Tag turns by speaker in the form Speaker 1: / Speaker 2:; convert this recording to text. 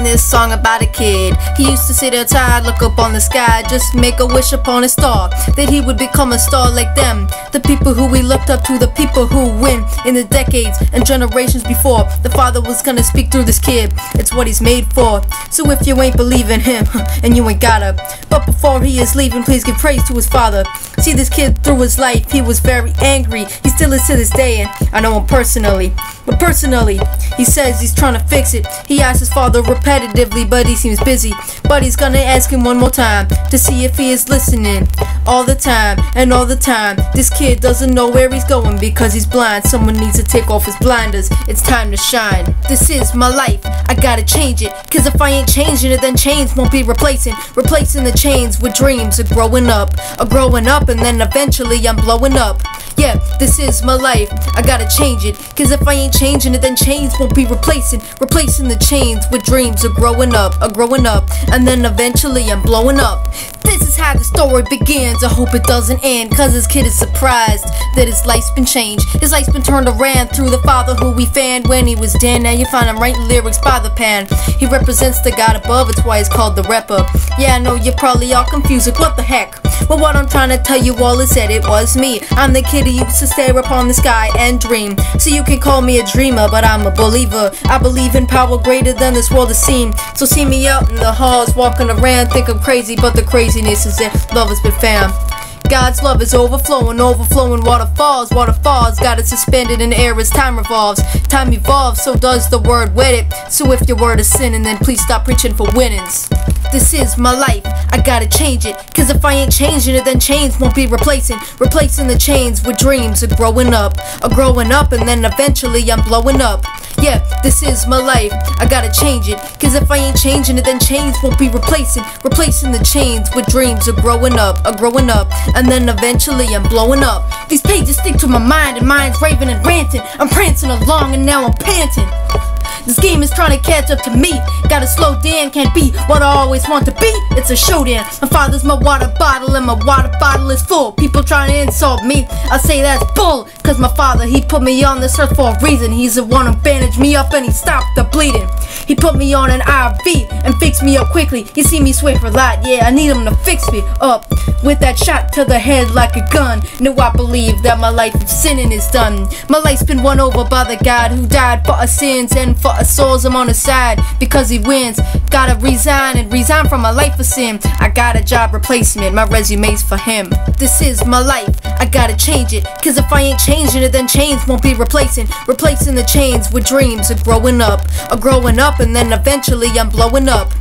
Speaker 1: this song about a kid. He used to sit outside, look up on the sky, just make a wish upon a star, that he would become a star like them. The people who he looked up to, the people who win in the decades and generations before. The father was gonna speak through this kid, it's what he's made for. So if you ain't believing him, and you ain't gotta, but before he is leaving, please give praise to his father. See, this kid through his life, he was very angry. He still is to this day, and I know him personally. But personally, he says he's trying to fix it. He asks his father repetitively, but he seems busy. But he's gonna ask him one more time to see if he is listening. All the time, and all the time, this kid doesn't know where he's going because he's blind. Someone needs to take off his blinders, it's time to shine. This is my life, I gotta change it, cause if I ain't changing it, then chains won't be replacing the chains with dreams of growing up, and then eventually I'm blowing up. Yeah, this is my life, I gotta change it, cause if I ain't changing it, then chains won't be replacing the chains with dreams of growing up, and then eventually I'm blowing up. This is how the story begins, I hope it doesn't end, cause this kid is surprised that his life's been changed. His life's been turned around through the father who we fanned when he was dead. Now you find him writing lyrics by the pen. He represents the God above, it's why he's called the rapper. Yeah, I know you're probably all confused, like what the heck? But what I'm trying to tell you all is that it was me. I'm the kid who used to stare upon the sky and dream. So you can call me a dreamer, but I'm a believer. I believe in power greater than this world has seen. So see me out in the halls, walking around, think I'm crazy, but the craziness is that love has been found. God's love is overflowing waterfalls, got it suspended in the air as time revolves. Time evolves, so does the word with it. So if your word is sinning, then please stop preaching for winnings. This is my life, I gotta change it, cause if I ain't changing it, then chains won't be replacing the chains with dreams of growing up, and then eventually I'm blowing up. Yeah, this is my life, I gotta change it, cause if I ain't changing it, then chains won't be replacing the chains with dreams of growing up, and then eventually I'm blowing up. These pages stick to my mind, and mine's raving and ranting. I'm prancing along and now I'm panting. This game is trying to catch up to me. Gotta slow down, can't be what I always want to be. It's a showdown. My father's my water bottle, and my water bottle is full. People trying to insult me, I say that's bull. Cause my father, he put me on this earth for a reason. He's the one who bandaged me up and he stopped the bleeding. He put me on an IV and fixed me up quickly. You see me sway for a lot, yeah, I need him to fix me up. With that shot to the head like a gun. No, I believe that my life of sinning is done. My life's been won over by the God who died for our sins and for our souls. I'm on his side because he wins. Gotta resign from my life of sin. I got a job replacement, my resume's for him. This is my life, I gotta change it, cause if I ain't changing it, then chains won't be replacing the chains with dreams of growing up, and then eventually I'm blowing up.